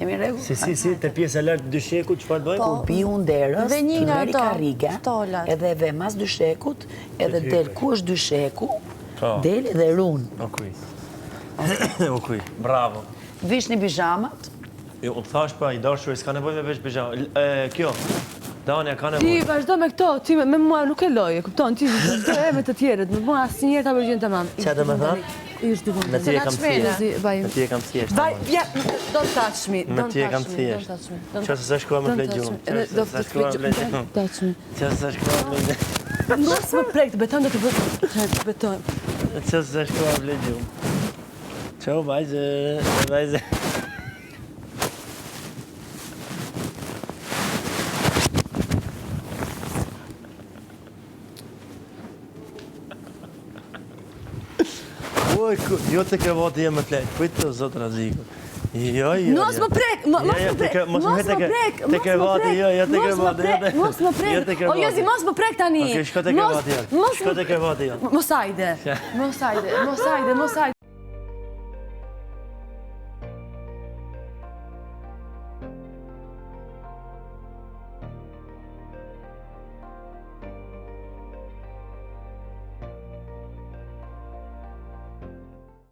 Kemi rregull? Si, te pjesa lartë dyshekut, çfarë bëjmë? Kur pi unë derës, Dhe një nga meri ato, karrige, shtolat. edhe ve mas dyshekut, edhe del ku është dysheku, del edhe run. Okuj, bravo. Vish një bijamat. Jo, më thash pa, i dashur, s'ka nevojë me vesh pijama. Kjo, Dania ka Ti nevojë. vazhdo me këto, ti me mua nuk e loje, kupton, ti vazhdo e me të tjerët, me mua asnjëherë ta përgjigjen tamam. Çfarë do të thënë? Ish dikon. Me ti e kam thjesht. Vaj. Me ti e kam thjesht. Vaj, ja, don't touch me. Me ti e kam thjesht. Çfarë s'e shkruaj me flegjum? Do të flegjum. Touch me. Çfarë s'e shkruaj me Mos më prek, të beton do të bëj. Të beton. Çfarë s'e shkruaj me flegjum? Ciao, vajzë. Jo të krevati jem me fletë, kujtë të zotë Raziku. Jo. Mos më prek, mos më prek. Mos më prek. Te krevati, jo te krevati. Mos më prek. O Jozi, mos më prek tani. Okej, shko te krevati jo. Shko te krevati jo. Mos hajde.